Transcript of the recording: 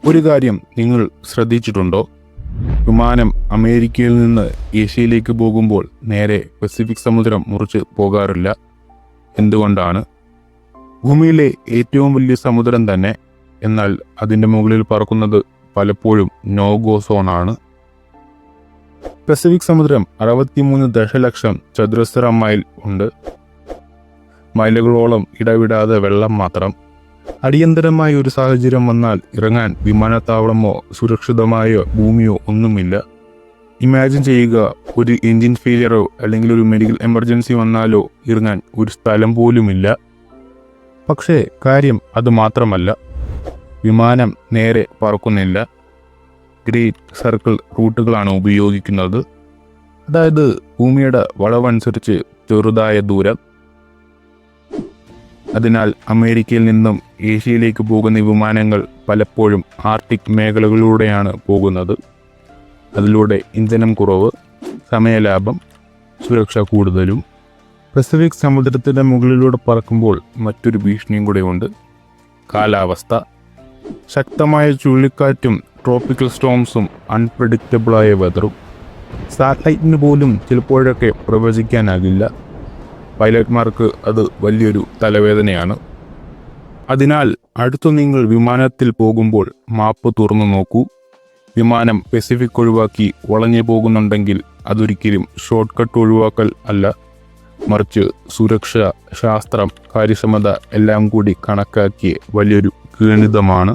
ഒരു കാര്യം നിങ്ങൾ ശ്രദ്ധിച്ചിട്ടുണ്ടോ? വിമാനം അമേരിക്കയിൽ നിന്ന് ഏഷ്യയിലേക്ക് പോകുമ്പോൾ നേരെ പസഫിക് സമുദ്രം മുറിച്ച് പോകാറില്ല. എന്തുകൊണ്ടാണ്? ഭൂമിയിലെ ഏറ്റവും വലിയ സമുദ്രം തന്നെ, എന്നാൽ അതിൻ്റെ മുകളിൽ പറക്കുന്നത് പലപ്പോഴും നോ ഗോ സോണാണ്. പസഫിക് സമുദ്രം 63 ദശലക്ഷം ചതുരശ്ര മൈൽ ഉണ്ട്. മൈലുകളോളം ഇടവിടാതെ വെള്ളം മാത്രം. അടിയന്തരമായ ഒരു സാഹചര്യം വന്നാൽ ഇറങ്ങാൻ വിമാനത്താവളമോ സുരക്ഷിതമായ ഭൂമിയോ ഒന്നുമില്ല. ഇമാജിൻ ചെയ്യുക, ഒരു എൻജിൻ ഫെയിലിയറോ അല്ലെങ്കിൽ ഒരു മെഡിക്കൽ എമർജൻസി വന്നാലോ ഇറങ്ങാൻ ഒരു സ്ഥലം പോലുമില്ല. പക്ഷേ കാര്യം അത് മാത്രമല്ല, വിമാനം നേരെ പറക്കുന്നില്ല. ഗ്രേറ്റ് സർക്കിൾ റൂട്ടുകളാണ് ഉപയോഗിക്കുന്നത്. അതായത് ഭൂമിയുടെ വളവനുസരിച്ച് ചെറുതായ ദൂരം. അതിനാൽ അമേരിക്കയിൽ നിന്നും ഏഷ്യയിലേക്ക് പോകുന്ന വിമാനങ്ങൾ പലപ്പോഴും ആർട്ടിക് മേഖലകളിലൂടെയാണ് പോകുന്നത്. അതിലൂടെ ഇന്ധനം കുറവ്, സമയലാഭം, സുരക്ഷ കൂടുതലും. പസഫിക് സമുദ്രത്തിൻ്റെ മുകളിലൂടെ പറക്കുമ്പോൾ മറ്റൊരു ഭീഷണിയും കൂടെയുണ്ട്: കാലാവസ്ഥ. ശക്തമായ ചുഴലിക്കാറ്റും ട്രോപ്പിക്കൽ സ്റ്റോംസും അൺപ്രഡിക്റ്റബിളായ വെതറും. സാറ്റലൈറ്റിന് പോലും ചിലപ്പോഴൊക്കെ പ്രവചിക്കാനാകില്ല. പൈലറ്റ്മാർക്ക് അത് വലിയൊരു തലവേദനയാണ്. അതിനാൽ അടുത്തു നിങ്ങൾ വിമാനത്തിൽ പോകുമ്പോൾ മാപ്പ് തുറന്നു നോക്കൂ. വിമാനം പസഫിക് ഒഴിവാക്കി വളഞ്ഞു പോകുന്നുണ്ടെങ്കിൽ അതൊരിക്കലും ഷോർട്ട് കട്ട് ഒഴിവാക്കൽ അല്ല, മറിച്ച് സുരക്ഷ, ശാസ്ത്രം, കാര്യക്ഷമത എല്ലാം കൂടി കണക്കാക്കിയ വലിയൊരു ഗണിതമാണ്.